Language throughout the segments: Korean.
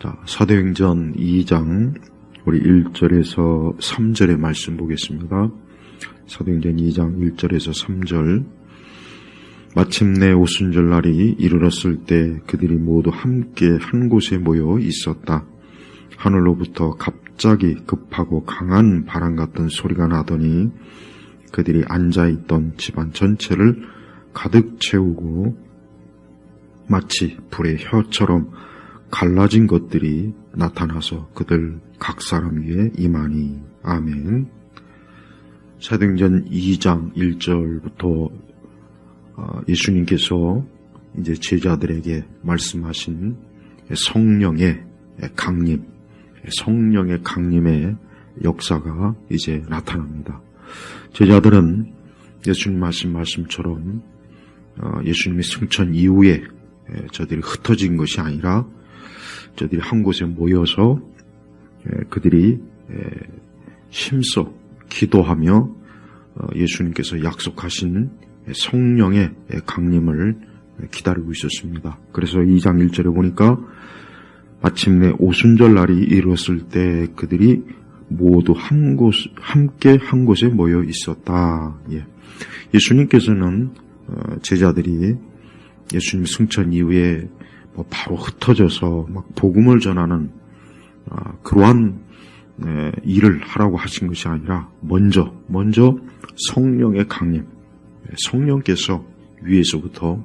자, 사도행전 2장 우리 1절에서 3절의 말씀 보겠습니다. 사도행전 2장 1절에서 3절. 마침내 오순절 날이 이르렀을 때 그들이 모두 함께 한 곳에 모여 있었다. 하늘로부터 갑자기 급하고 강한 바람 같은 소리가 나더니 그들이 앉아있던 집안 전체를 가득 채우고 마치 불의 혀처럼 갈라진 것들이 나타나서 그들 각 사람 위에 임하니. 아멘. 사도행전 2장 1절부터 예수님께서 이제 제자들에게 말씀하신 성령의 강림, 성령의 강림의 역사가 이제 나타납니다. 제자들은 예수님 하신 말씀처럼 예수님의 승천 이후에 저들이 흩어진 것이 아니라 저들이 한 곳에 모여서 그들이 힘써 기도하며 예수님께서 약속하신 성령의 강림을 기다리고 있었습니다. 그래서 2장 1절에 보니까 마침내 오순절 날이 이르렀을 때 그들이 모두 함께 한 곳에 모여 있었다. 예수님께서는 제자들이 예수님 승천 이후에 바로 흩어져서 막 복음을 전하는 그러한 일을 하라고 하신 것이 아니라 먼저 성령의 강림, 성령께서 위에서부터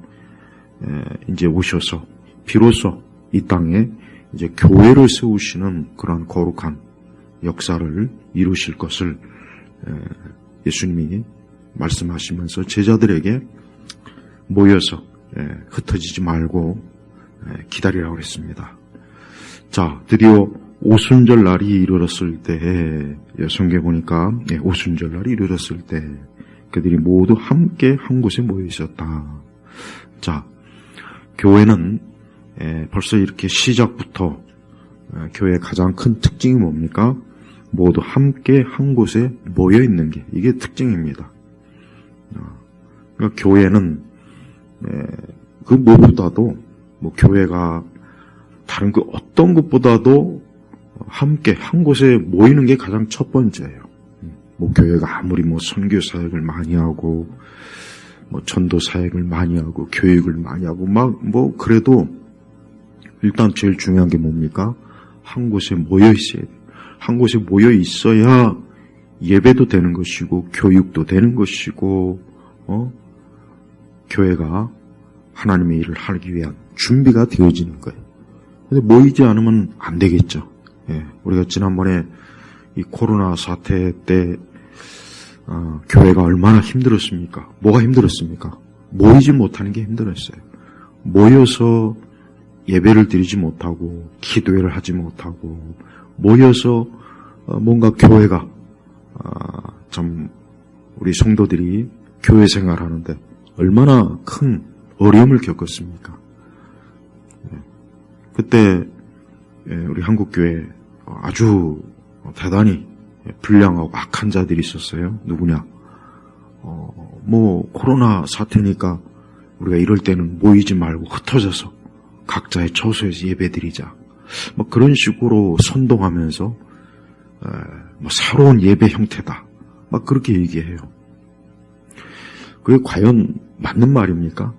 이제 오셔서 비로소 이 땅에 이제 교회를 세우시는 그러한 거룩한 역사를 이루실 것을 예수님이 말씀하시면서 제자들에게 모여서 흩어지지 말고 기다리라고 했습니다. 자, 드디어 오순절 날이 이르렀을 때, 성경에 보니까 오순절 날이 이르렀을 때 그들이 모두 함께 한 곳에 모여 있었다. 자, 교회는 벌써 이렇게 시작부터 교회의 가장 큰 특징이 뭡니까? 모두 함께 한 곳에 모여 있는 게 이게 특징입니다. 그러니까 교회는 그 무엇보다도 교회가 다른 그 어떤 것보다도 함께 한 곳에 모이는 게 가장 첫 번째예요. 교회가 아무리 선교 사역을 많이 하고 전도 사역을 많이 하고 교육을 많이 하고 그래도 일단 제일 중요한 게 뭡니까? 한 곳에 모여 있어야 돼요. 한 곳에 모여 있어야 예배도 되는 것이고 교육도 되는 것이고 교회가 하나님의 일을 하기 위한 준비가 되어지는 거예요. 근데 모이지 않으면 안 되겠죠. 우리가 지난번에 이 코로나 사태 때 교회가 얼마나 힘들었습니까? 뭐가 힘들었습니까? 모이지 못하는 게 힘들었어요. 모여서 예배를 드리지 못하고 기도회를 하지 못하고 모여서 뭔가 교회가 참 우리 성도들이 교회 생활하는데 얼마나 큰 어려움을 겪었습니까? 그때 우리 한국교회 아주 대단히 불량하고 악한 자들이 있었어요. 누구냐? 코로나 사태니까 우리가 이럴 때는 모이지 말고 흩어져서 각자의 처소에서 예배드리자. 그런 식으로 선동하면서 새로운 예배 형태다. 그렇게 얘기해요. 그게 과연 맞는 말입니까?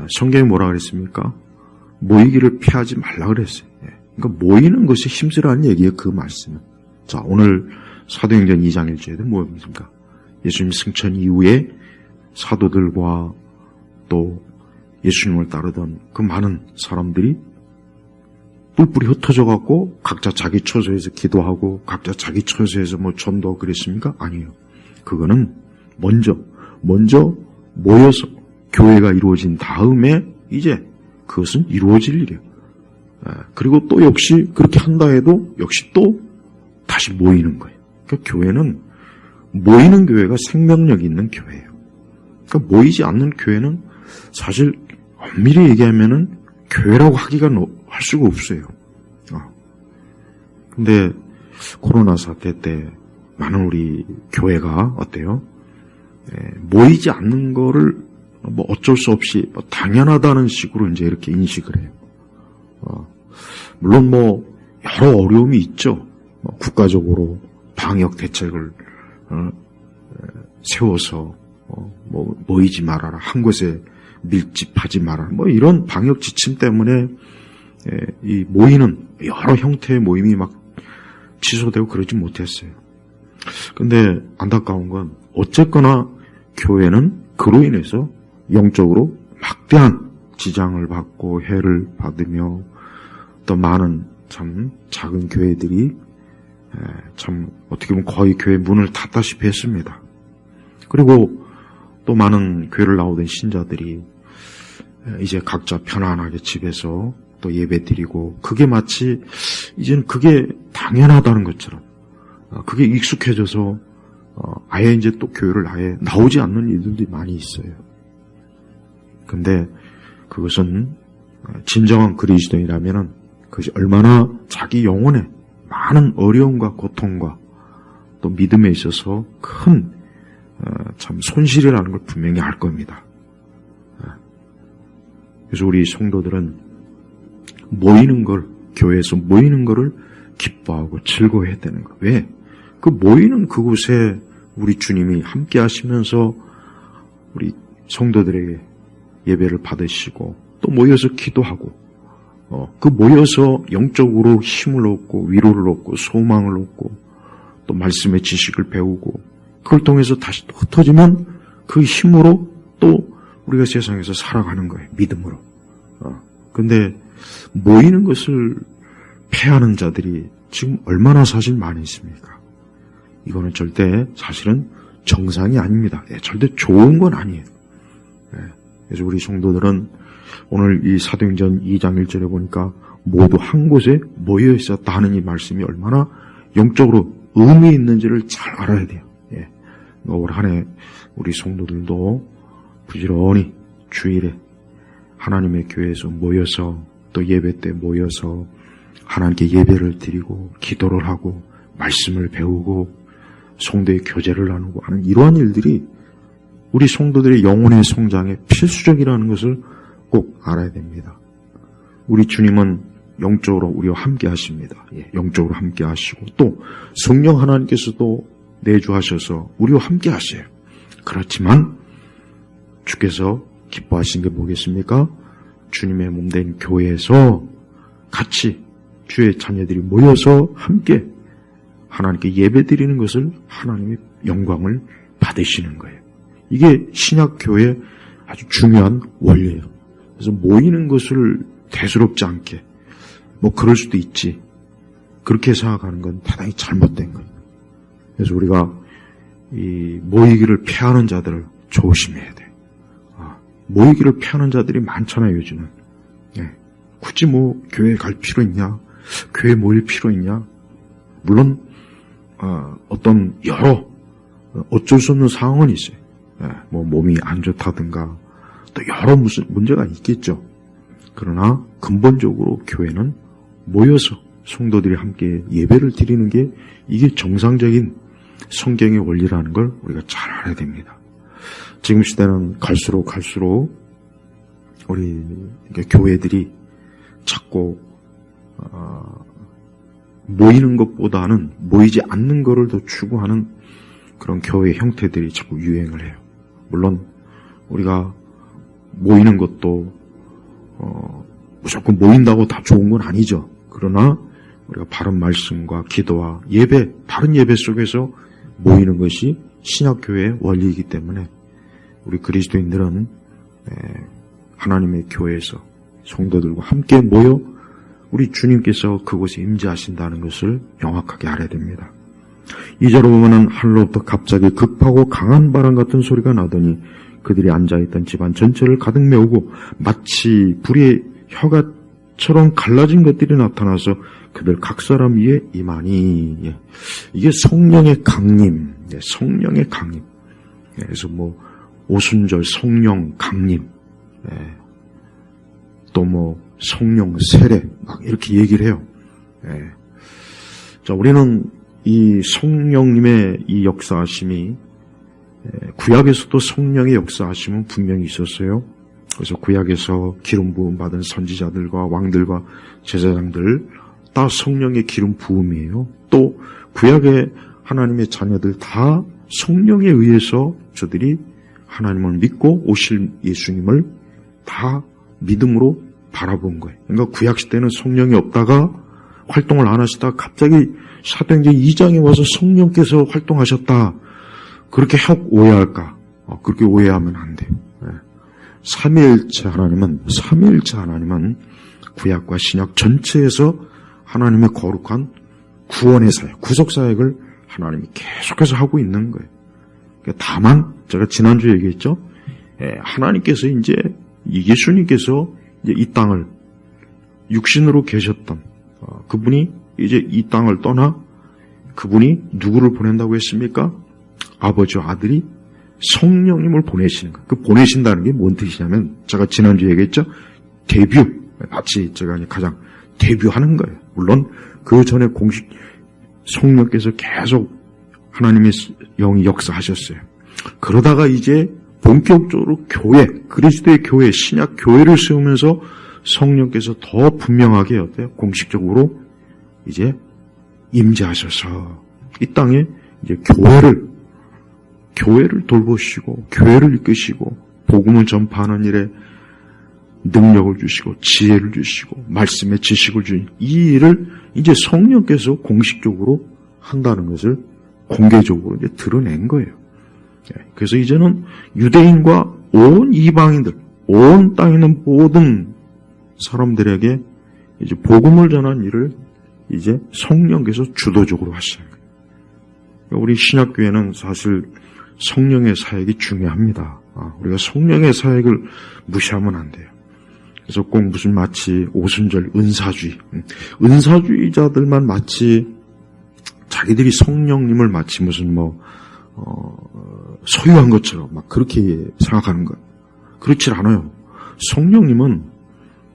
성경이 뭐라 그랬습니까? 모이기를 피하지 말라 그랬어요. 그러니까 모이는 것이 힘쓰라는 얘기예요. 그 말씀은. 자, 오늘 사도행전 2장 1절에 뭐입니까? 예수님 승천 이후에 사도들과 또 예수님을 따르던 그 많은 사람들이 뿔뿔이 흩어져 갖고 각자 자기 처소에서 기도하고 각자 자기 처소에서 전도하고 그랬습니까? 아니에요. 그거는 먼저 모여서 교회가 이루어진 다음에 이제 그것은 이루어질 일이에요. 그리고 또 역시 그렇게 한다 해도 역시 또 다시 모이는 거예요. 그러니까 교회는 모이는 교회가 생명력 있는 교회예요. 그러니까 모이지 않는 교회는 사실 엄밀히 얘기하면은 교회라고 할 수가 없어요. 근데 코로나 사태 때 많은 우리 교회가 어때요? 모이지 않는 거를 어쩔 수 없이 당연하다는 식으로 이제 이렇게 인식을 해요. 물론 여러 어려움이 있죠. 국가적으로 방역 대책을 세워서 모이지 말아라, 한 곳에 밀집하지 말아라, 이런 방역 지침 때문에 이 모이는 여러 형태의 모임이 막 취소되고 그러지 못했어요. 근데 안타까운 건 어쨌거나 교회는 그로 인해서 영적으로 막대한 지장을 받고 해를 받으며 또 많은 참 작은 교회들이 참 어떻게 보면 거의 교회 문을 닫다시피 했습니다. 그리고 또 많은 교회를 나오던 신자들이 이제 각자 편안하게 집에서 또 예배 드리고 그게 마치 이제는 그게 당연하다는 것처럼 그게 익숙해져서 아예 이제 또 교회를 아예 나오지 않는 이들도 많이 있어요. 근데 그것은 진정한 그리스도인이라면은 그것이 얼마나 자기 영혼에 많은 어려움과 고통과 또 믿음에 있어서 큰 참 손실이라는 걸 분명히 알 겁니다. 그래서 우리 성도들은 모이는 걸, 교회에서 모이는 거를 기뻐하고 즐거워해야 되는 거예요. 왜? 그 모이는 그곳에 우리 주님이 함께 하시면서 우리 성도들에게 예배를 받으시고 또 모여서 기도하고 그 모여서 영적으로 힘을 얻고 위로를 얻고 소망을 얻고 또 말씀의 지식을 배우고 그걸 통해서 다시 또 흩어지면 그 힘으로 또 우리가 세상에서 살아가는 거예요. 믿음으로. 근데 모이는 것을 패하는 자들이 지금 얼마나 사실 많이 있습니까? 이거는 절대 사실은 정상이 아닙니다. 절대 좋은 건 아니에요. 그래서 우리 성도들은 오늘 이 사도행전 2장 1절에 보니까 모두 한 곳에 모여 있었다 하는 이 말씀이 얼마나 영적으로 의미 있는지를 잘 알아야 돼요. 올 한 해 우리 성도들도 부지런히 주일에 하나님의 교회에서 모여서 또 예배 때 모여서 하나님께 예배를 드리고 기도를 하고 말씀을 배우고 성도의 교제를 나누고 하는 이러한 일들이 우리 성도들의 영혼의 성장에 필수적이라는 것을 꼭 알아야 됩니다. 우리 주님은 영적으로 우리와 함께 하십니다. 영적으로 함께 하시고 또 성령 하나님께서도 내주하셔서 우리와 함께 하세요. 그렇지만 주께서 기뻐하신 게 뭐겠습니까? 주님의 몸된 교회에서 같이 주의 자녀들이 모여서 함께 하나님께 예배드리는 것을 하나님의 영광을 받으시는 거예요. 이게 신약교회의 아주 중요한 원리예요. 그래서 모이는 것을 대수롭지 않게 그럴 수도 있지 그렇게 생각하는 건 대단히 잘못된 거예요. 그래서 우리가 이 모이기를 피하는 자들을 조심해야 돼. 모이기를 피하는 자들이 많잖아요, 요즘은. 굳이 교회에 갈 필요 있냐? 교회에 모일 필요 있냐? 물론 어떤 여러 어쩔 수 없는 상황은 있어요. 몸이 안 좋다든가 또 여러 무슨 문제가 있겠죠. 그러나 근본적으로 교회는 모여서 성도들이 함께 예배를 드리는 게 이게 정상적인 성경의 원리라는 걸 우리가 잘 알아야 됩니다. 지금 시대는 갈수록 우리 교회들이 자꾸 모이는 것보다는 모이지 않는 것을 더 추구하는 그런 교회 형태들이 자꾸 유행을 해요. 물론 우리가 모이는 것도 무조건 모인다고 다 좋은 건 아니죠. 그러나 우리가 바른 말씀과 기도와 예배, 바른 예배 속에서 모이는 것이 신약교회의 원리이기 때문에 우리 그리스도인들은 하나님의 교회에서 성도들과 함께 모여 우리 주님께서 그곳에 임재하신다는 것을 명확하게 알아야 됩니다. 2절을 보면은 하늘로부터 갑자기 급하고 강한 바람 같은 소리가 나더니 그들이 앉아있던 집안 전체를 가득 메우고 마치 불의 혀가처럼 갈라진 것들이 나타나서 그들 각 사람 위에 임하니. 이게 성령의 강림, 성령의 강림. 그래서 오순절 성령 강림, 또 성령 세례 막 이렇게 얘기를 해요. 자, 우리는 이 성령님의 이 역사하심이 구약에서도 성령의 역사하심은 분명히 있었어요. 그래서 구약에서 기름 부음 받은 선지자들과 왕들과 제사장들 다 성령의 기름 부음이에요. 또 구약의 하나님의 자녀들 다 성령에 의해서 저들이 하나님을 믿고 오실 예수님을 다 믿음으로 바라본 거예요. 그러니까 구약시대는 성령이 없다가 활동을 안 하시다가 갑자기 사도행전 2장에 와서 성령께서 활동하셨다. 그렇게 오해할까? 그렇게 오해하면 안 돼요. 삼위일체 하나님은 구약과 신약 전체에서 하나님의 거룩한 구원의 사역, 구속 사역을 하나님이 계속해서 하고 있는 거예요. 다만 제가 지난주에 얘기했죠. 하나님께서 이제 예수님께서 이제 이 땅을 육신으로 계셨던 그분이 이제 이 땅을 떠나 그분이 누구를 보낸다고 했습니까? 아버지와 아들이 성령님을 보내시는 거예요. 그 보내신다는 게 뭔 뜻이냐면 제가 지난주에 얘기했죠. 데뷔, 마치 제가 가장 데뷔하는 거예요. 물론 그 전에 공식 성령께서 계속 하나님의 영이 역사하셨어요. 그러다가 이제 본격적으로 교회, 그리스도의 교회, 신약 교회를 세우면서 성령께서 더 분명하게 어때요? 공식적으로 이제 임재하셔서 이 땅에 이제 교회를 돌보시고 교회를 이끄시고 복음을 전파하는 일에 능력을 주시고 지혜를 주시고 말씀의 지식을 주신 이 일을 이제 성령께서 공식적으로 한다는 것을 공개적으로 이제 드러낸 거예요. 그래서 이제는 유대인과 온 이방인들, 온 땅에 있는 모든 사람들에게 이제 복음을 전하는 일을 이제 성령께서 주도적으로 하시는 거예요. 우리 신약교회는 사실 성령의 사역이 중요합니다. 우리가 성령의 사역을 무시하면 안 돼요. 그래서 꼭 무슨 마치 오순절 은사주의자들만 마치 자기들이 성령님을 마치 무슨 소유한 것처럼 막 그렇게 생각하는 거예요. 그렇지 않아요. 성령님은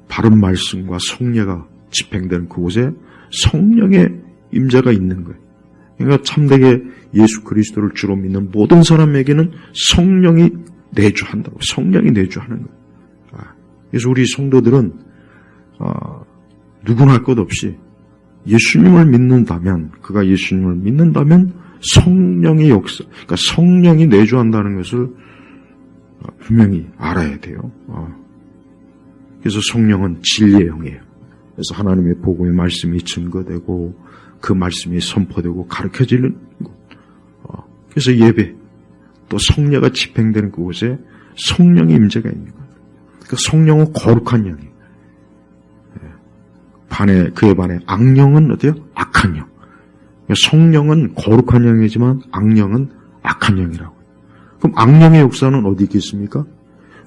바른 말씀과 성례가 집행되는 그곳에 성령의 임재가 있는 거예요. 그러니까 참되게 예수 그리스도를 주로 믿는 모든 사람에게는 성령이 내주한다고. 성령이 내주하는 거예요. 그래서 우리 성도들은 누구나 할 것 없이 예수님을 믿는다면, 그가 예수님을 믿는다면 성령의 역사, 그러니까 성령이 내주한다는 것을 분명히 알아야 돼요. 그래서 성령은 진리의 영이에요. 그래서 하나님의 복음의 말씀이 증거되고 그 말씀이 선포되고 가르쳐지는 곳. 그래서 예배, 또 성례가 집행되는 그곳에 성령의 임재가 있는 거예요. 그러니까 성령은 거룩한 영이에요. 그에 반해 악령은 어때요? 악한 영. 성령은 거룩한 영이지만 악령은 악한 영이라고요. 그럼 악령의 역사는 어디 있겠습니까?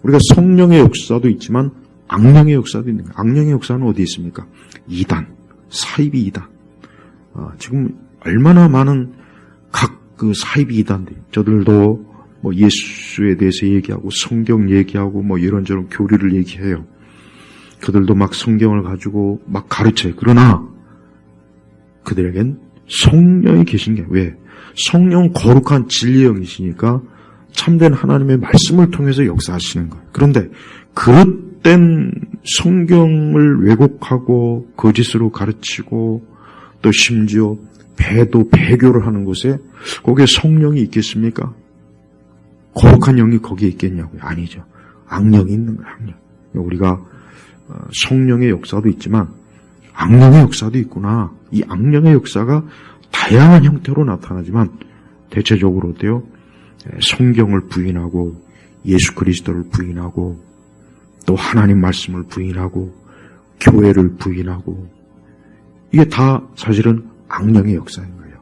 우리가 성령의 역사도 있지만 악령의 역사도 있는 거예요. 악령의 역사는 어디 있습니까? 이단, 사이비 이단. 지금 얼마나 많은 각 그 사이비 이단들, 저들도 예수에 대해서 얘기하고 성경 얘기하고 이런저런 교리를 얘기해요. 그들도 막 성경을 가지고 막 가르쳐요. 그러나 그들에겐 성령이 계신 게 왜? 성령 거룩한 진리의 영이시니까 참된 하나님의 말씀을 통해서 역사하시는 거예요. 그런데 그릇된 성경을 왜곡하고 거짓으로 가르치고 또 심지어 배교를 하는 곳에 거기에 성령이 있겠습니까? 거룩한 영이 거기에 있겠냐고요? 아니죠. 악령이 있는 거예요. 악령. 우리가 성령의 역사도 있지만 악령의 역사도 있구나. 이 악령의 역사가 다양한 형태로 나타나지만 대체적으로 어때요? 성경을 부인하고 예수 그리스도를 부인하고 또 하나님 말씀을 부인하고 교회를 부인하고 이게 다 사실은 악령의 역사인 거예요.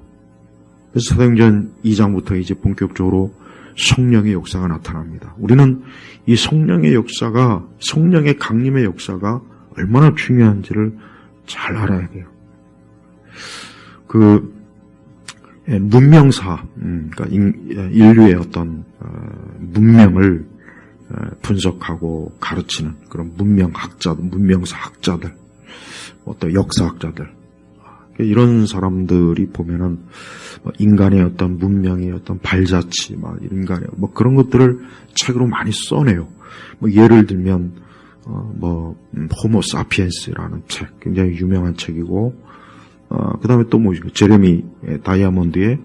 그래서 사도행전 2장부터 이제 본격적으로 성령의 역사가 나타납니다. 우리는 이 성령의 역사가, 성령의 강림의 역사가 얼마나 중요한지를 잘 알아야 돼요. 문명사, 그러니까 인류의 어떤 문명을 분석하고 가르치는 그런 문명학자들, 문명사학자들, 어떤 역사학자들, 이런 사람들이 보면은 인간의 어떤 문명의 어떤 발자취, 인간의 그런 것들을 책으로 많이 써내요. 뭐 예를 들면 호모 사피엔스라는 책, 굉장히 유명한 책이고, 그 다음에 또 제레미 다이아몬드의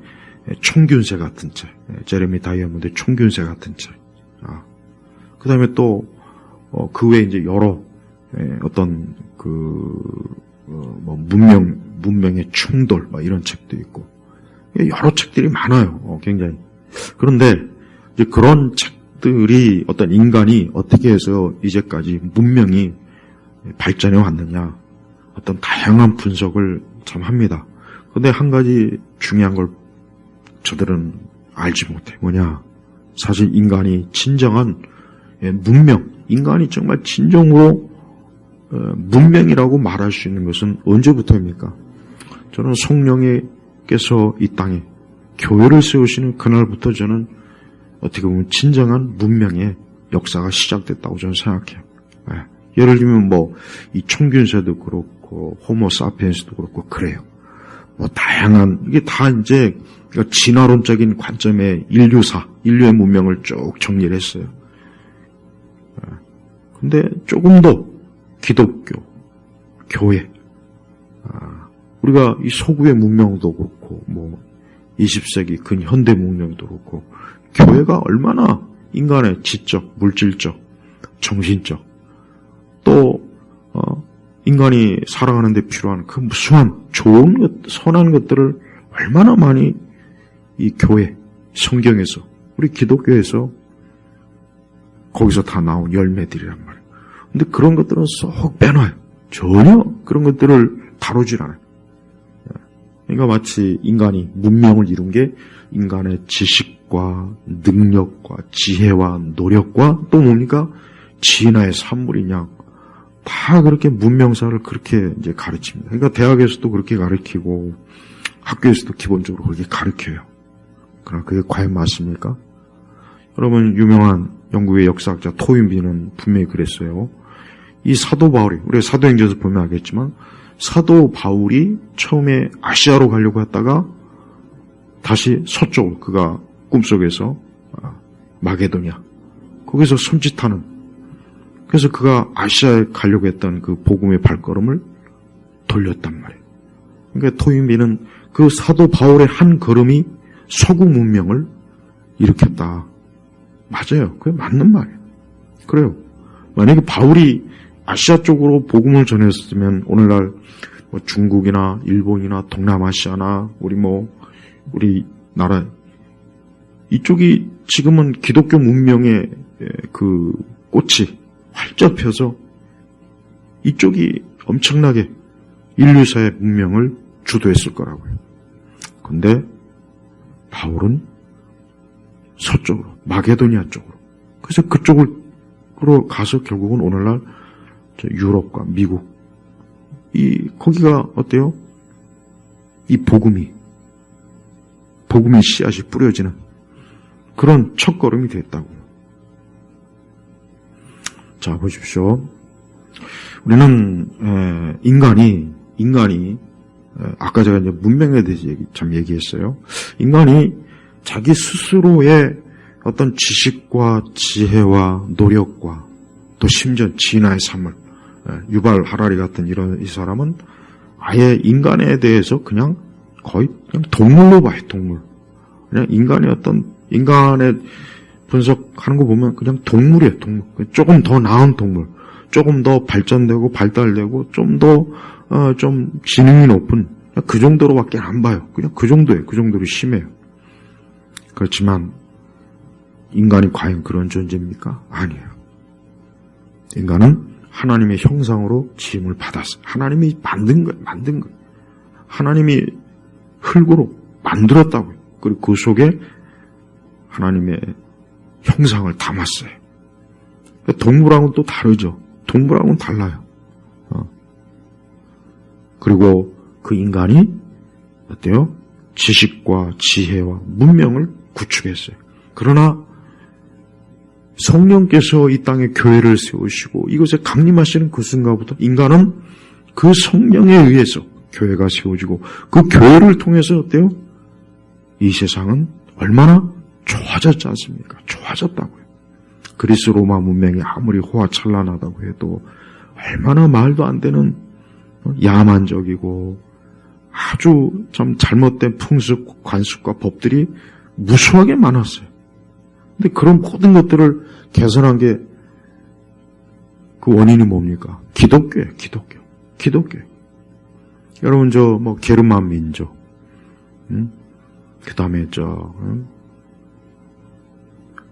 총균세 같은 책, 제레미 다이아몬드의 총균세 같은 책, 그 다음에 또, 그 외에 이제 여러, 어떤, 문명의 충돌, 이런 책도 있고, 여러 책들이 많아요, 굉장히. 그런데, 이제 그런 책들이 어떤 인간이 어떻게 해서 이제까지 문명이 발전해 왔느냐, 어떤 다양한 분석을 참 합니다. 근데 한 가지 중요한 걸 저들은 알지 못해. 뭐냐? 사실 인간이 진정한 문명, 인간이 정말 진정으로 문명이라고 말할 수 있는 것은 언제부터입니까? 저는 성령께서 이 땅에 교회를 세우시는 그날부터 저는 어떻게 보면 진정한 문명의 역사가 시작됐다고 저는 생각해요. 예를 들면 이 총균세도 그렇고 호모 사피엔스도 그렇고 그래요. 다양한 이게 다 이제 진화론적인 관점의 인류의 문명을 쭉 정리를 했어요. 근데 조금 더 기독교, 교회, 우리가 이 서구의 문명도 그렇고 20세기 근현대 문명도 그렇고 교회가 얼마나 인간의 지적, 물질적, 정신적 또 인간이 살아가는 데 필요한 그 무수한 좋은 것, 선한 것들을 얼마나 많이 이 교회, 성경에서, 우리 기독교에서 거기서 다 나온 열매들이란 말이에요. 근데 그런 것들은 쏙 빼놔요. 전혀 그런 것들을 다루질 않아요. 그러니까 마치 인간이 문명을 이룬 게 인간의 지식과 능력과 지혜와 노력과 또 뭡니까? 진화의 산물이냐. 다 그렇게 문명사를 그렇게 이제 가르칩니다. 그러니까 대학에서도 그렇게 가르치고 학교에서도 기본적으로 그렇게 가르쳐요. 그러나 그게 과연 맞습니까? 여러분 유명한 영국의 역사학자 토인비는 분명히 그랬어요. 이 사도 바울이 우리가 사도행전에서 보면 알겠지만 사도 바울이 처음에 아시아로 가려고 했다가 다시 서쪽으로 그가 꿈속에서 마게도냐 거기서 섬짓하는 그래서 그가 아시아에 가려고 했던 그 복음의 발걸음을 돌렸단 말이에요. 그러니까 토인비는 그 사도 바울의 한 걸음이 서구 문명을 일으켰다. 맞아요. 그게 맞는 말이에요. 그래요. 만약에 바울이 아시아 쪽으로 복음을 전했으면 오늘날 중국이나 일본이나 동남아시아나 우리 나라 이쪽이 지금은 기독교 문명의 그 꽃이 활짝 펴서 이쪽이 엄청나게 인류사의 문명을 주도했을 거라고요. 근데 바울은 서쪽으로 마게도니아 쪽으로 그래서 그쪽으로 가서 결국은 오늘날 유럽과 미국 거기가 어때요? 이 복음의 씨앗이 뿌려지는 그런 첫걸음이 됐다고요. 자, 보십시오. 우리는 인간이 아까 제가 이제 문명에 대해서 얘기했어요. 인간이 자기 스스로의 어떤 지식과 지혜와 노력과 또 심지어 진화의 삶을 유발 하라리 같은 이 사람은 아예 인간에 대해서 그냥 거의 그냥 동물로 봐요. 동물. 그냥 인간의 분석하는 거 보면 그냥 동물이에요. 동물. 조금 더 나은 동물. 조금 더 발전되고 발달되고 좀 더 좀 지능이 높은 그 정도로밖에 안 봐요. 그냥 그 정도예요. 그 정도로 심해요. 그렇지만 인간이 과연 그런 존재입니까? 아니에요. 인간은 하나님의 형상으로 지음을 받았어요. 하나님이 만든 거예요. 하나님이 흙으로 만들었다고요. 그리고 그 속에 하나님의 형상을 담았어요. 동물하고는 또 다르죠. 동물하고는 달라요. 그리고 그 인간이 어때요? 지식과 지혜와 문명을 구축했어요. 그러나 성령께서 이 땅에 교회를 세우시고 이곳에 강림하시는 그 순간부터 인간은 그 성령에 의해서 교회가 세워지고 그 교회를 통해서 어때요? 이 세상은 얼마나 좋아졌지 않습니까? 좋아졌다고요. 그리스 로마 문명이 아무리 호화찬란하다고 해도 얼마나 말도 안 되는 야만적이고 아주 좀 잘못된 풍습, 관습과 법들이 무수하게 많았어요. 근데 그런 모든 것들을 개선한 게 그 원인이 뭡니까? 기독교예요, 기독교. 여러분, 게르만 민족, 그 다음에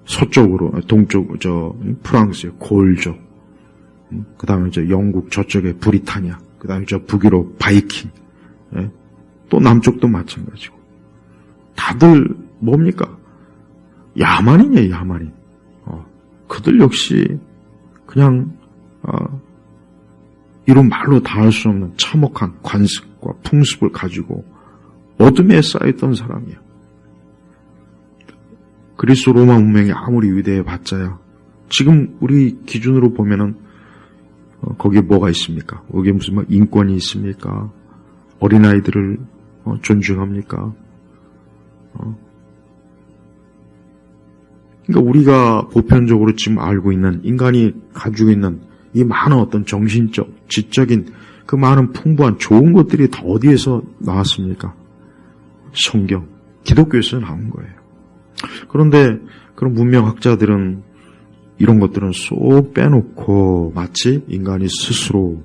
서쪽으로, 프랑스의 골족, 그 다음에 영국 저쪽에 브리타니아, 그 다음에 북유럽 바이킹, 예? 또 남쪽도 마찬가지고. 다들 뭡니까? 야만인이에요, 야만인. 그들 역시 그냥, 이런 말로 다 할 수 없는 참혹한 관습과 풍습을 가지고 어둠에 쌓였던 사람이에요. 그리스 로마 문명이 아무리 위대해봤자야 지금 우리 기준으로 보면은 거기에 뭐가 있습니까? 거기에 무슨 인권이 있습니까? 어린아이들을 존중합니까? 그러니까 우리가 보편적으로 지금 알고 있는 인간이 가지고 있는 이 많은 어떤 정신적, 지적인 그 많은 풍부한 좋은 것들이 다 어디에서 나왔습니까? 성경, 기독교에서 나온 거예요. 그런데 그런 문명학자들은 이런 것들은 쏙 빼놓고 마치 인간이 스스로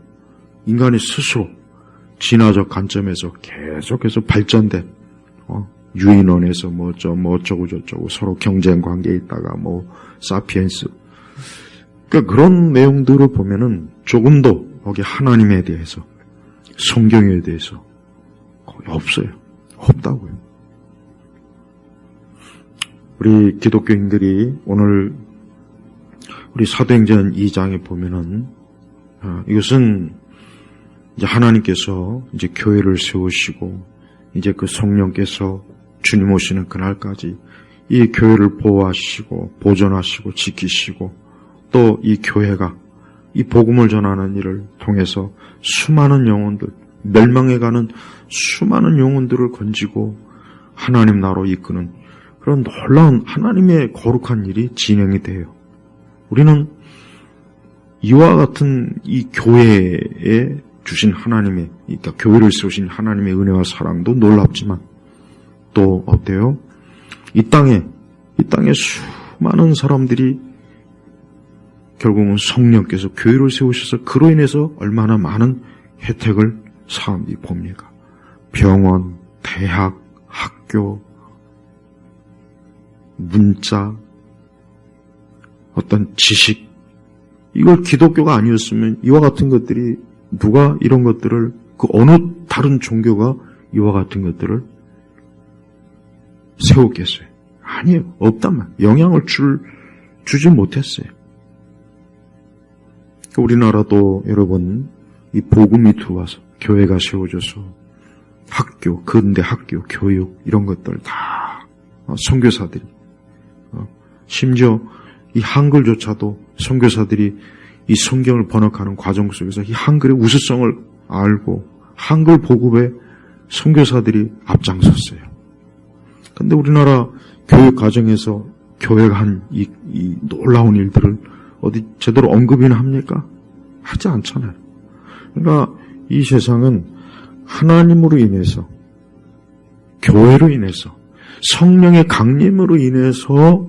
진화적 관점에서 계속해서 발전된 유인원에서 어쩌고 저쩌고 서로 경쟁 관계에 있다가 사피엔스, 그러니까 그런 내용들을 보면은 조금도 거기 하나님에 대해서, 성경에 대해서 거의 없어요. 없다고요. 우리 기독교인들이 오늘 우리 사도행전 2장에 보면은 이것은 이제 하나님께서 이제 교회를 세우시고 이제 그 성령께서 주님 오시는 그날까지 이 교회를 보호하시고 보존하시고 지키시고 또 이 교회가 이 복음을 전하는 일을 통해서 수많은 영혼들, 멸망해가는 수많은 영혼들을 건지고 하나님 나라로 이끄는 그런 놀라운 하나님의 거룩한 일이 진행이 돼요. 우리는 이와 같은 이 교회에 주신 하나님의, 그러니까 교회를 세우신 하나님의 은혜와 사랑도 놀랍지만 또 어때요? 이 땅에 수많은 사람들이 결국은 성령께서 교회를 세우셔서 그로 인해서 얼마나 많은 혜택을 사람들이 봅니까? 병원, 대학, 학교, 문자, 어떤 지식, 이걸 기독교가 아니었으면 이와 같은 것들이 누가 이런 것들을, 그 어느 다른 종교가 이와 같은 것들을 세웠겠어요? 아니에요. 없단 말이에요. 영향을 주지 못했어요. 우리나라도 여러분 이 복음이 들어와서 교회가 세워져서 학교, 근대 학교, 교육 이런 것들 다 선교사들이, 심지어 이 한글조차도 선교사들이 이 성경을 번역하는 과정 속에서 이 한글의 우수성을 알고 한글 보급에 선교사들이 앞장섰어요. 그런데 우리나라 교육 과정에서 교회가 한 이 놀라운 일들을 어디 제대로 언급이나 합니까? 하지 않잖아요. 그러니까 이 세상은 하나님으로 인해서, 교회로 인해서, 성령의 강림으로 인해서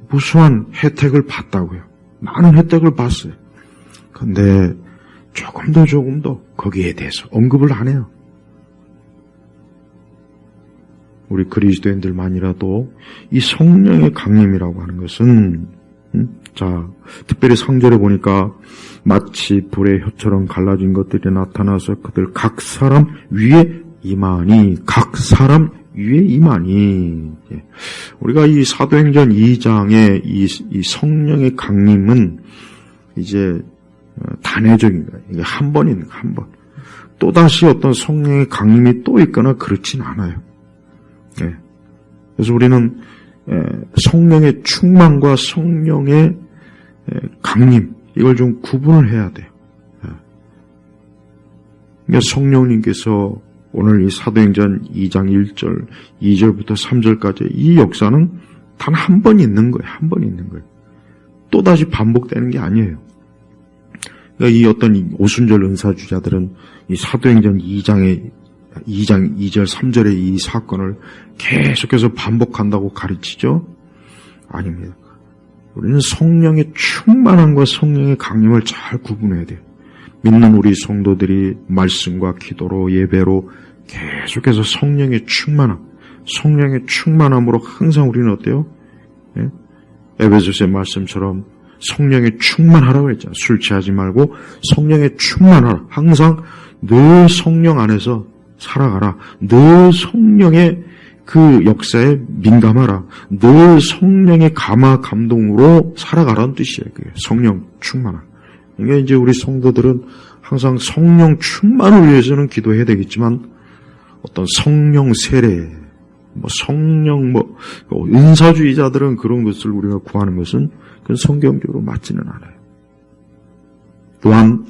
무수한 혜택을 봤다고요. 많은 혜택을 봤어요. 그런데 조금 더 거기에 대해서 언급을 안 해요. 우리 그리스도인들만이라도 이 성령의 강림이라고 하는 것은 특별히 상절에 보니까 마치 불의 혀처럼 갈라진 것들이 나타나서 그들 각 사람 위에 임하니, 우리가 이 사도행전 2장의 이 성령의 강림은 이제 단회적인 거예요. 이게 한 번 있는 거예요, 한 번. 또다시 어떤 성령의 강림이 또 있거나 그렇진 않아요. 예. 그래서 우리는 성령의 충만과 성령의 강림, 이걸 좀 구분을 해야 돼요. 그러니까 성령님께서 오늘 이 사도행전 2장 1절, 2절부터 3절까지 이 역사는 단 한 번 있는 거예요. 한 번 있는 거예요. 또다시 반복되는 게 아니에요. 그러니까 이 어떤 오순절 은사주자들은 이 사도행전 2장 2절 3절의 이 사건을 계속해서 반복한다고 가르치죠? 아닙니다. 우리는 성령의 충만함과 성령의 강림을 잘 구분해야 돼요. 믿는 우리 성도들이 말씀과 기도로 예배로 계속해서 성령의 충만함으로 항상 우리는 어때요? 예? 에베소서의 말씀처럼 성령의 충만하라고 했잖아요. 술 취하지 말고 성령의 충만하라. 항상 늘 성령 안에서 살아가라. 늘 성령의 그 역사에 민감하라. 늘 성령의 감동으로 살아가라는 뜻이에요. 그게 성령 충만함. 그러니까 이제 우리 성도들은 항상 성령 충만을 위해서는 기도해야 되겠지만 어떤 성령 세례, 성령 은사주의자들은 그런 것을 우리가 구하는 것은 그건 성경적으로 맞지는 않아요. 또한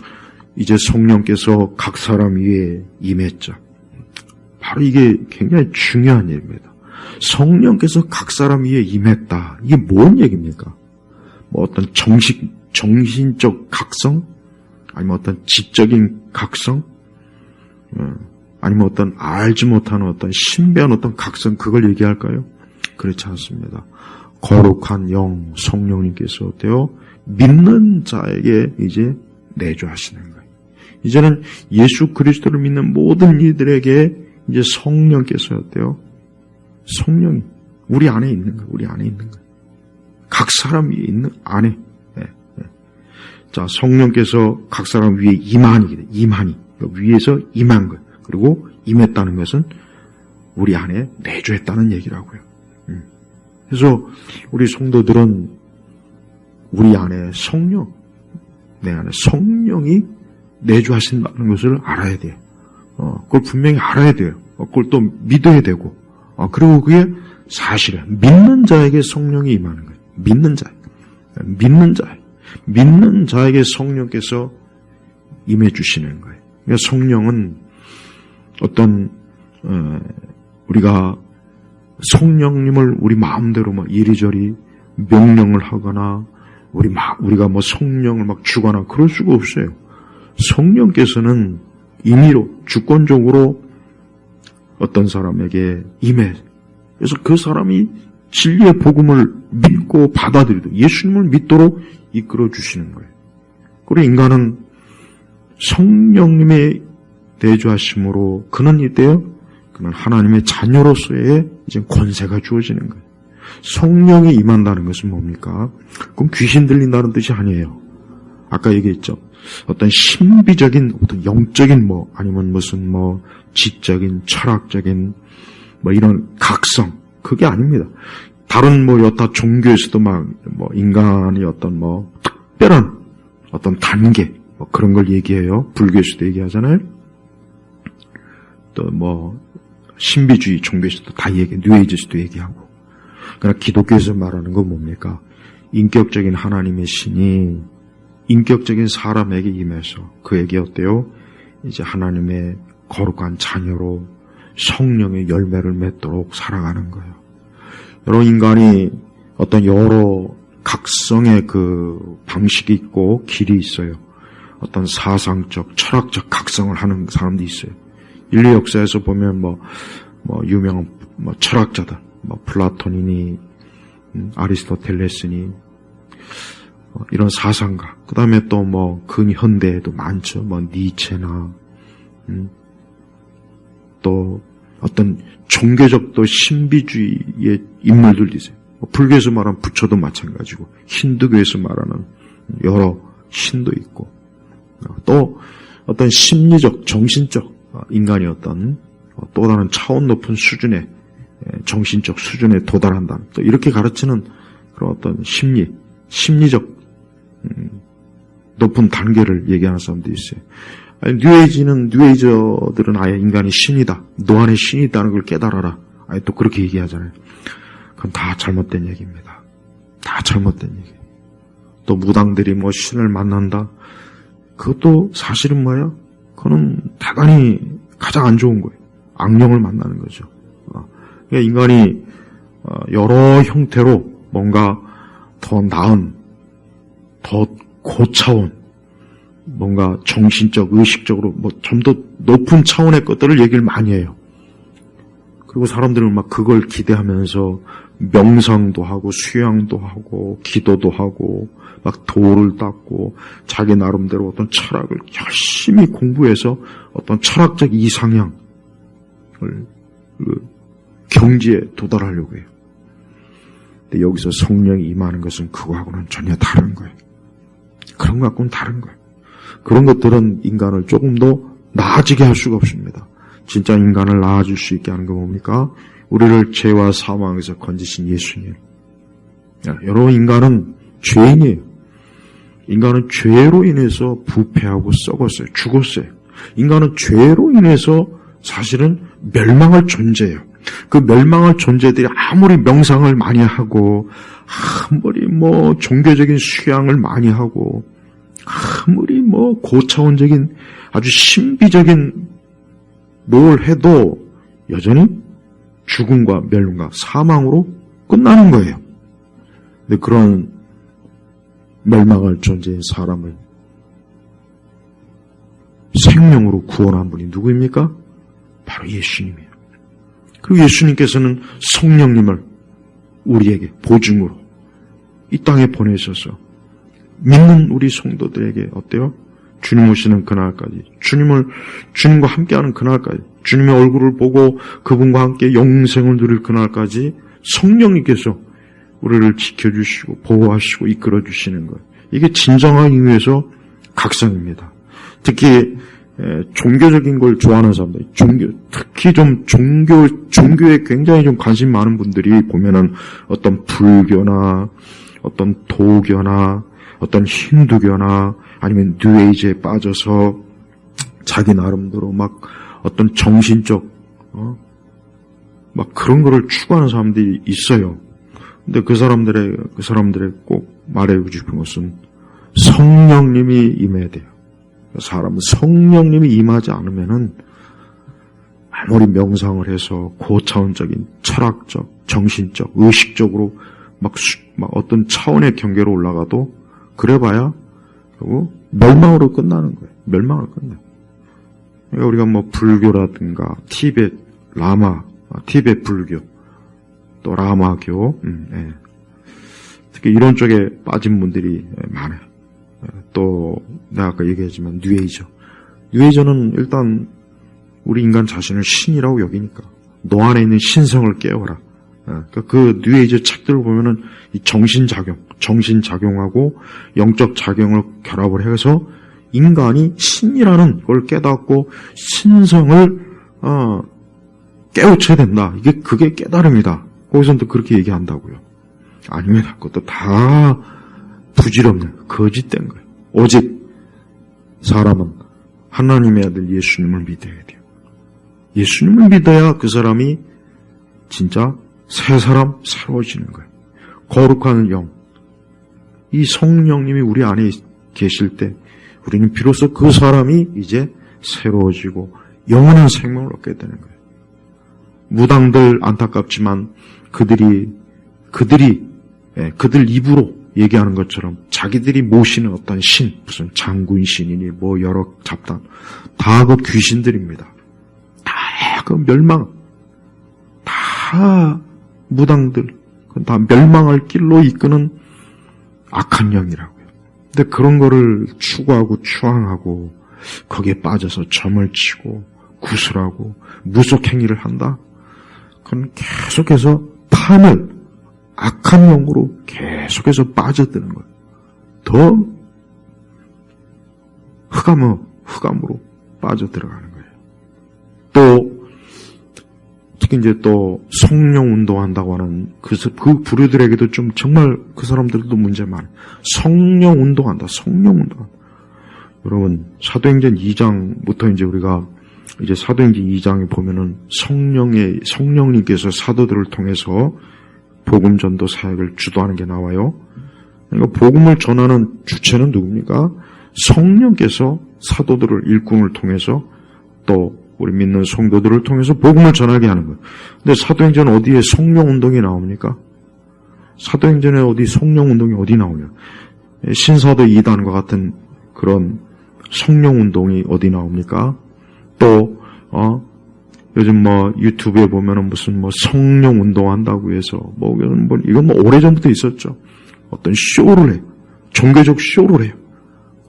이제 성령께서 각 사람 위에 임했죠. 바로 이게 굉장히 중요한 일입니다. 성령께서 각 사람 위에 임했다. 이게 뭔 얘기입니까? 어떤 정신적 각성? 아니면 어떤 지적인 각성? 아니면 어떤 알지 못하는 어떤 신비한 어떤 각성, 그걸 얘기할까요? 그렇지 않습니다. 거룩한 영, 성령님께서 어때요? 믿는 자에게 이제 내주하시는 거예요. 이제는 예수 그리스도를 믿는 모든 이들에게 이제 성령께서 어때요? 성령이 우리 안에 있는 거예요. 우리 안에 있는 거예요. 각 사람 위에 있는 안에. 자, 성령께서 각 사람 위에 임하니. 위에서 임한 거예요. 그리고 임했다는 것은 우리 안에 내주했다는 얘기라고요. 그래서 우리 성도들은 우리 안에 내 안에 성령이 내주하신다는 것을 알아야 돼요. 그걸 분명히 알아야 돼요. 그걸 또 믿어야 되고, 그리고 그게 사실이에요. 믿는 자에게 성령이 임하는 거예요. 믿는 자에게 성령께서 임해 주시는 거예요. 그러니까 성령은 어떤 우리가 성령님을 우리 마음대로 이리저리 명령을 하거나 우리가 성령을 주거나 그럴 수가 없어요. 성령께서는 임의로 주권적으로 어떤 사람에게 임해. 그래서 그 사람이 진리의 복음을 믿고 받아들이도록 예수님을 믿도록 이끌어 주시는 거예요. 그리고 인간은 성령님의 내주하심으로 그는 이때요. 그는 하나님의 자녀로서의 이제 권세가 주어지는 거예요. 성령이 임한다는 것은 뭡니까? 그럼 귀신 들린다는 뜻이 아니에요. 아까 얘기했죠. 어떤 신비적인, 어떤 영적인 아니면 무슨 지적인, 철학적인 이런 각성, 그게 아닙니다. 다른 여타 종교에서도 인간이 어떤 특별한 어떤 단계, 그런 걸 얘기해요. 불교에서도 얘기하잖아요. 또 신비주의 종교에서도 다 뉴에이지에서도 얘기하고. 그러나 기독교에서 말하는 건 뭡니까? 인격적인 하나님의 신이 인격적인 사람에게 임해서 그에게 어때요? 이제 하나님의 거룩한 자녀로 성령의 열매를 맺도록 살아가는 거예요. 여러 인간이 어떤 여러 각성의 그 방식이 있고 길이 있어요. 어떤 사상적, 철학적 각성을 하는 사람도 있어요. 인류 역사에서 보면 유명한 철학자들, 플라톤이니 아리스토텔레스니 이런 사상가, 그 다음에 또 근현대에도 많죠. 니체나 또 어떤 종교적 또 신비주의의 인물들도 있어요. 불교에서 말하는 부처도 마찬가지고 힌두교에서 말하는 여러 신도 있고 또 어떤 심리적, 정신적 인간이 어떤 또 다른 차원 높은 수준의 정신적 수준에 도달한다. 또 이렇게 가르치는 그런 어떤 심리적 높은 단계를 얘기하는 사람도 있어요. 뉴에이저들은 아예 인간이 신이다. 너 안에 신이 있다는 걸 깨달아라. 아예 또 그렇게 얘기하잖아요. 그건 다 잘못된 얘기입니다. 다 잘못된 얘기. 또 무당들이 신을 만난다. 그것도 사실은 뭐야? 그거는 대단히 가장 안 좋은 거예요. 악령을 만나는 거죠. 그러니까 인간이 여러 형태로 뭔가 더 나은 더 고차원, 뭔가 정신적, 의식적으로 좀 더 높은 차원의 것들을 얘기를 많이 해요. 그리고 사람들은 막 그걸 기대하면서 명상도 하고 수양도 하고 기도도 하고 막 도를 닦고 자기 나름대로 어떤 철학을 열심히 공부해서 어떤 철학적 이상향을 경지에 도달하려고 해요. 근데 여기서 성령이 임하는 것은 그거하고는 전혀 다른 거예요. 그런 것 갖고는 다른 거예요. 그런 것들은 인간을 조금 더 나아지게 할 수가 없습니다. 진짜 인간을 나아질 수 있게 하는 건 뭡니까? 우리를 죄와 사망에서 건지신 예수님. 여러분, 인간은 죄인이에요. 인간은 죄로 인해서 부패하고 썩었어요. 죽었어요. 인간은 죄로 인해서 사실은 멸망할 존재예요. 그 멸망할 존재들이 아무리 명상을 많이 하고 아무리 종교적인 수양을 많이 하고 아무리 고차원적인 아주 신비적인 뭘 해도 여전히 죽음과 멸망과 사망으로 끝나는 거예요. 근데 그런 멸망할 존재인 사람을 생명으로 구원한 분이 누구입니까? 바로 예수님이에요. 그리고 예수님께서는 성령님을 우리에게 보증으로 이 땅에 보내셔서 믿는 우리 성도들에게 어때요? 주님 오시는 그날까지, 주님과 함께하는 그날까지, 주님의 얼굴을 보고 그분과 함께 영생을 누릴 그날까지 성령님께서 우리를 지켜주시고 보호하시고 이끌어주시는 것. 이게 진정한 의미에서 각성입니다. 특히 종교적인 걸 좋아하는 사람들, 특히 좀 종교에 굉장히 좀 관심 많은 분들이 보면은 어떤 불교나 어떤 도교나 어떤 힌두교나 아니면 뉴에이지에 빠져서 자기 나름대로 막 어떤 정신적 막 그런 거를 추구하는 사람들이 있어요. 근데 그 사람들의 꼭 말해주고 싶은 것은 성령님이 임해야 돼요. 사람은 성령님이 임하지 않으면은 아무리 명상을 해서 고차원적인 철학적, 정신적, 의식적으로 막 어떤 차원의 경계로 올라가도 그래봐야 결국 멸망으로 끝나는 거예요. 멸망으로 끝나요. 그러니까 우리가 불교라든가 티베트 불교, 또 라마교, 특히 이런 쪽에 빠진 분들이 많아요. 또 내가 아까 얘기했지만 뉴에이저는 일단 우리 인간 자신을 신이라고 여기니까 너 안에 있는 신성을 깨워라. 그 뉴에이저 책들을 보면은 이 정신작용하고 영적 작용을 결합을 해서 인간이 신이라는 걸 깨닫고 신성을 깨우쳐야 된다. 그게 깨달음이다. 거기서 또 그렇게 얘기한다고요. 아닙니다. 그것도 다 부질없는 거짓된 거예요. 오직 사람은 하나님의 아들 예수님을 믿어야 돼요. 예수님을 믿어야 그 사람이 진짜 새 사람 새로워지는 거예요. 거룩한 영, 이 성령님이 우리 안에 계실 때 우리는 비로소 그 사람이 이제 새로워지고 영원한 생명을 얻게 되는 거예요. 무당들 안타깝지만 그들 입으로 얘기하는 것처럼 자기들이 모시는 어떤 신, 무슨 장군 신이니 여러 잡단, 다 그 귀신들입니다. 다 그 멸망, 다 무당들, 다 멸망할 길로 이끄는 악한 영이라고요. 근데 그런 거를 추구하고 추앙하고 거기에 빠져서 점을 치고 구슬하고 무속행위를 한다? 그건 계속해서 악한 영으로 계속해서 빠져드는 거예요. 더 흑암으로 빠져들어가는 거예요. 또 특히 이제 또 성령 운동한다고 하는 그 부류들에게도 좀 정말 그 사람들도 문제 많아요. 성령 운동한다. 여러분 사도행전 2장부터 이제 우리가 이제 사도행전 2장에 보면은 성령님께서 사도들을 통해서 복음 전도 사역을 주도하는 게 나와요. 그러니까 복음을 전하는 주체는 누굽니까? 성령께서 사도들을 일꾼을 통해서 또 우리 믿는 성도들을 통해서 복음을 전하게 하는 거예요. 근데 사도행전 어디에 성령 운동이 나옵니까? 사도행전에 성령 운동이 어디 나오냐? 신사도 이단과 같은 그런 성령 운동이 어디 나옵니까? 또 요즘 유튜브에 보면은 무슨 성령 운동한다고 해서 이건 오래전부터 있었죠. 어떤 쇼를 해요. 종교적 쇼를 해요.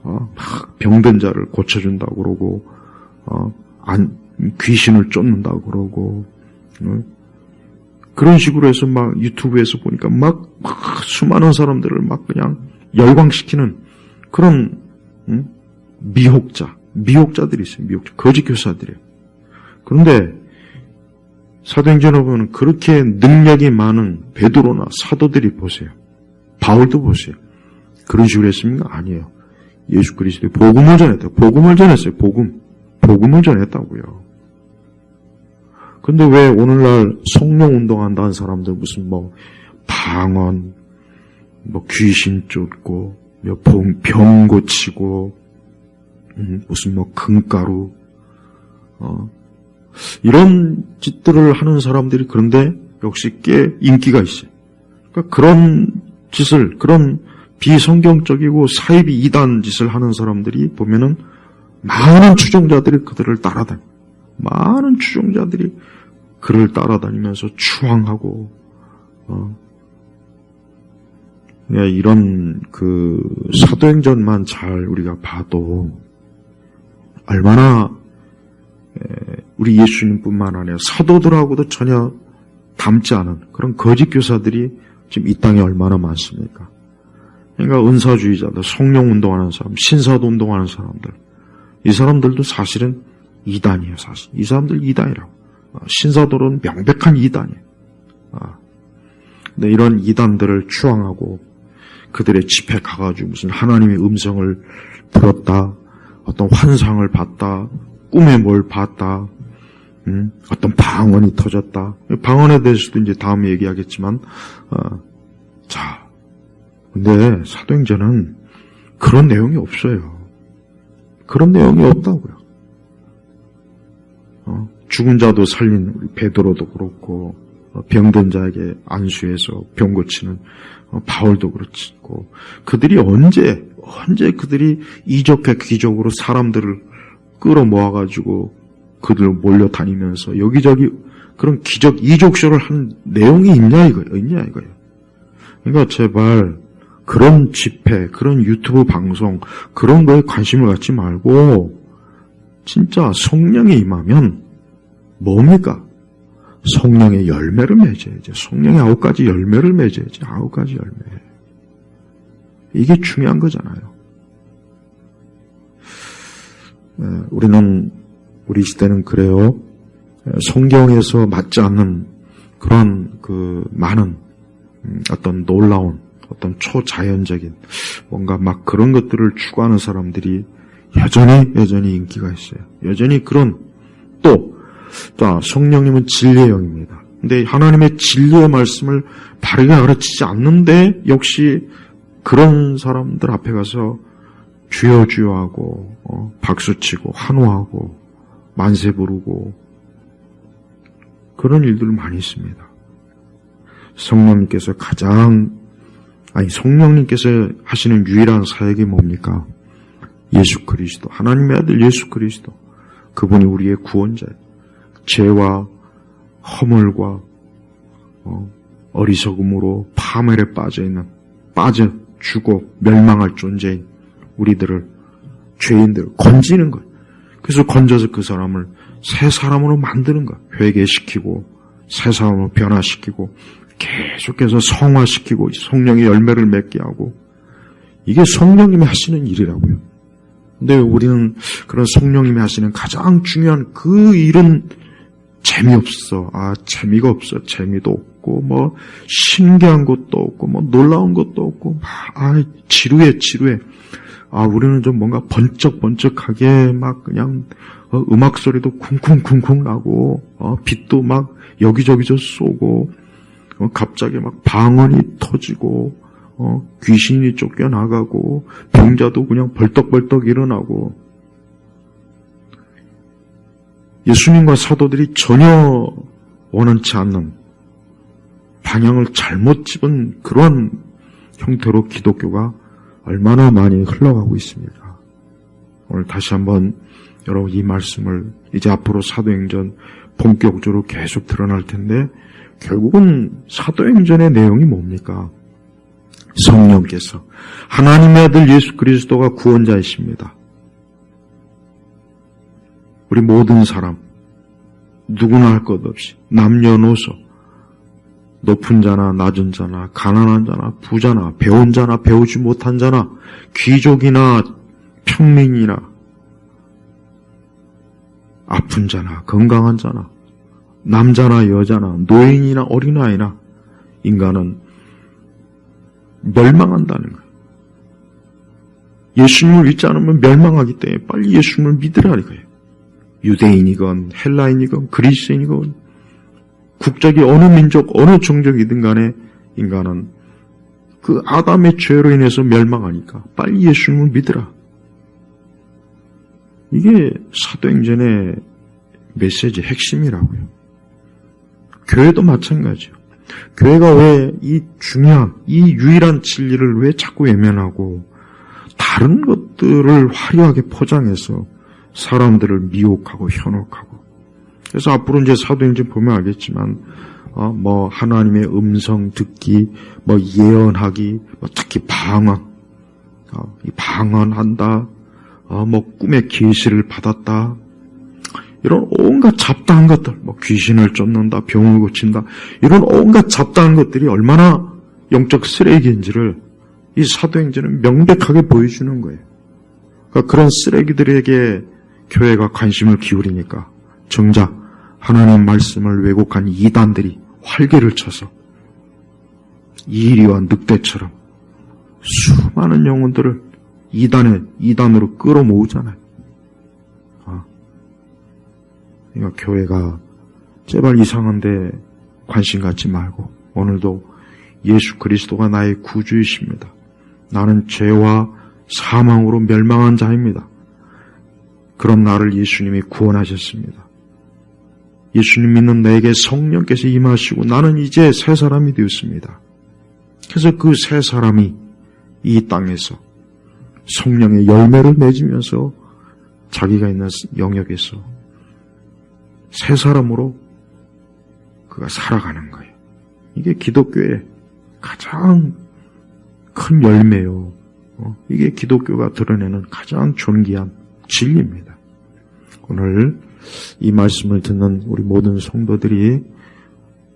막 병든 자를 고쳐준다고 그러고 귀신을 쫓는다고 그러고 그런 식으로 해서 막 유튜브에서 보니까 막 수많은 사람들을 막 그냥 열광시키는 그런 미혹자들이 있어요. 거짓 교사들이에요. 그런데 사도행전에 보면 그렇게 능력이 많은 베드로나 사도들이 보세요. 바울도 보세요. 그런 식으로 했습니까? 아니에요. 예수 그리스도의 복음을 전했다. 복음을 전했어요. 복음을 전했다고요. 근데 왜 오늘날 성령 운동한다는 사람들 무슨 방언, 귀신 쫓고, 병 고치고, 무슨 금가루, 이런 짓들을 하는 사람들이 그런데 역시 꽤 인기가 있어요. 그러니까 그런 짓을, 그런 비성경적이고 사이비 이단 짓을 하는 사람들이 보면은 많은 추종자들이 그들을 따라다녀요. 많은 추종자들이 그를 따라다니면서 추앙하고, 이런 사도행전만 잘 우리가 봐도 얼마나 우리 예수님뿐만 아니라 사도들하고도 전혀 닮지 않은 그런 거짓 교사들이 지금 이 땅에 얼마나 많습니까? 그러니까 은사주의자들, 성령 운동하는 사람, 신사도 운동하는 사람들, 이 사람들도 사실은 이단이에요. 사실 이 사람들 이단이라고. 신사도는 명백한 이단이에요. 근데 이런 이단들을 추앙하고 그들의 집에 가가지고 무슨 하나님의 음성을 들었다, 어떤 환상을 봤다, 꿈에 뭘 봤다, 어떤 방언이 터졌다. 방언에 대해서도 이제 다음에 얘기하겠지만, 근데 사도행전은 그런 내용이 없어요. 그런 내용이 없다고요. 죽은 자도 살린 우리 베드로도 그렇고, 병든 자에게 안수해서 병 고치는 바울도 그렇고, 그들이 언제 그들이 이적과 기적으로 사람들을 끌어모아가지고 그들 몰려다니면서 여기저기 그런 기적, 이적쇼를 한 내용이 있냐 이거예요. 그러니까 제발 그런 집회, 그런 유튜브 방송, 그런 거에 관심을 갖지 말고 진짜 성령이 임하면 뭡니까? 성령의 열매를 맺어야지. 성령의 9가지 열매를 맺어야지. 9가지 열매. 이게 중요한 거잖아요. 우리 시대는 그래요. 성경에서 맞지 않는 그런 많은 어떤 놀라운 어떤 초자연적인 뭔가 막 그런 것들을 추구하는 사람들이 여전히 인기가 있어요. 여전히 그런 성령님은 진리의 영입니다. 근데 하나님의 진리의 말씀을 바르게 가르치지 않는데 역시 그런 사람들 앞에 가서 주여 주여 하고 박수치고 환호하고 만세 부르고 그런 일들 많이 있습니다. 성령님께서 하시는 유일한 사역이 뭡니까? 예수 그리스도, 하나님의 아들 예수 그리스도, 그분이 우리의 구원자예요. 죄와 허물과 어리석음으로 파멸에 빠져 죽고 멸망할 존재인 우리들을, 죄인들을 건지는 거예요. 그래서 건져서 그 사람을 새 사람으로 만드는 거예요. 회개시키고 새 사람으로 변화시키고 계속해서 성화시키고 성령의 열매를 맺게 하고, 이게 성령님이 하시는 일이라고요. 근데 우리는 그런 성령님이 하시는 가장 중요한 그 일은 재미없어. 재미가 없어. 재미도 없고 신기한 것도 없고 놀라운 것도 없고 지루해. 우리는 좀 뭔가 번쩍번쩍하게 막 그냥 음악 소리도 쿵쿵쿵쿵 나고 빛도 막 여기저기서 쏘고 갑자기 막 방언이 터지고 귀신이 쫓겨나가고 병자도 그냥 벌떡벌떡 일어나고, 예수님과 사도들이 전혀 원하지 않는 방향을 잘못 집은 그러한 형태로 기독교가 얼마나 많이 흘러가고 있습니다. 오늘 다시 한번 여러분 이 말씀을 이제 앞으로 사도행전 본격적으로 계속 드러날 텐데 결국은 사도행전의 내용이 뭡니까? 성령께서 하나님의 아들 예수 그리스도가 구원자이십니다. 우리 모든 사람 누구나 할 것 없이 남녀노소 높은 자나 낮은 자나 가난한 자나 부자나 배운 자나 배우지 못한 자나 귀족이나 평민이나 아픈 자나 건강한 자나 남자나 여자나 노인이나 어린아이나 인간은 멸망한다는 거예요. 예수님을 믿지 않으면 멸망하기 때문에 빨리 예수님을 믿으라는 거예요. 유대인이건 헬라인이건 그리스인이건 국적이 어느 민족 어느 종족이든 간에 인간은 그 아담의 죄로 인해서 멸망하니까 빨리 예수님을 믿으라. 이게 사도행전의 메시지의 핵심이라고요. 교회도 마찬가지예요. 교회가 왜 이 중요한, 이 유일한 진리를 왜 자꾸 외면하고 다른 것들을 화려하게 포장해서 사람들을 미혹하고 현혹하고. 그래서 앞으로 이제 사도행전 보면 알겠지만 하나님의 음성 듣기, 예언하기, 특히 방언, 방언한다, 꿈의 계시를 받았다, 이런 온갖 잡다한 것들, 귀신을 쫓는다, 병을 고친다, 이런 온갖 잡다한 것들이 얼마나 영적 쓰레기인지를 이 사도행전은 명백하게 보여주는 거예요. 그러니까 그런 쓰레기들에게 교회가 관심을 기울이니까 정작 하나님 말씀을 왜곡한 이단들이 활개를 쳐서 이리와 늑대처럼 수많은 영혼들을 이단으로 끌어모으잖아요. 그러니까 교회가 제발 이상한데 관심 갖지 말고 오늘도 예수 그리스도가 나의 구주이십니다. 나는 죄와 사망으로 멸망한 자입니다. 그런 나를 예수님이 구원하셨습니다. 예수님 믿는 내게 성령께서 임하시고 나는 이제 새 사람이 되었습니다. 그래서 그 새 사람이 이 땅에서 성령의 열매를 맺으면서 자기가 있는 영역에서 새 사람으로 그가 살아가는 거예요. 이게 기독교의 가장 큰 열매요. 이게 기독교가 드러내는 가장 존귀한 진리입니다. 오늘 이 말씀을 듣는 우리 모든 성도들이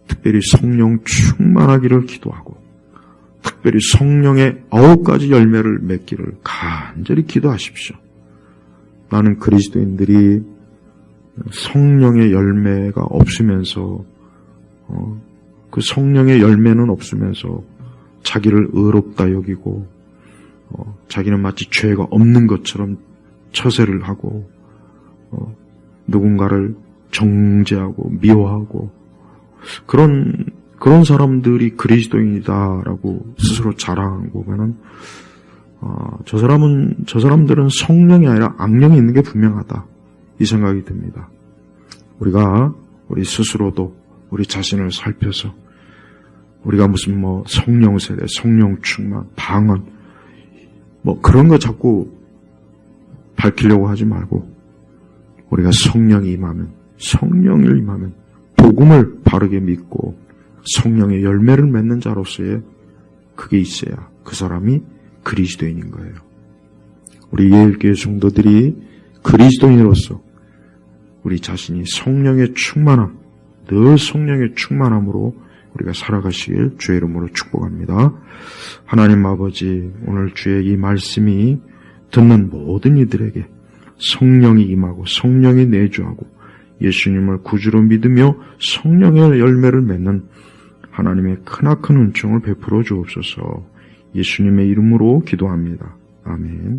특별히 성령 충만하기를 기도하고 특별히 성령의 9가지 열매를 맺기를 간절히 기도하십시오. 많은 그리스도인들이 성령의 열매가 없으면서 그 성령의 열매는 없으면서 자기를 의롭다 여기고 자기는 마치 죄가 없는 것처럼 처세를 하고 누군가를 정죄하고 미워하고 그런 사람들이 그리스도인이다라고 스스로 자랑하는 거 보면은 저 사람들은 성령이 아니라 악령이 있는 게 분명하다. 이 생각이 듭니다. 우리 스스로도 우리 자신을 살펴서 우리가 무슨 성령 세대, 성령 충만, 방언 그런 거 자꾸 밝히려고 하지 말고 우리가 성령을 임하면 복음을 바르게 믿고 성령의 열매를 맺는 자로서의 그게 있어야 그 사람이 그리스도인인 거예요. 우리 예일교회 성도들이 그리스도인으로서 우리 자신이 성령의 충만함, 늘 성령의 충만함으로 우리가 살아가시길 주의 이름으로 축복합니다. 하나님 아버지, 오늘 주의 이 말씀이 듣는 모든 이들에게 성령이 임하고 성령이 내주하고 예수님을 구주로 믿으며 성령의 열매를 맺는 하나님의 크나큰 은총을 베풀어 주옵소서. 예수님의 이름으로 기도합니다. 아멘.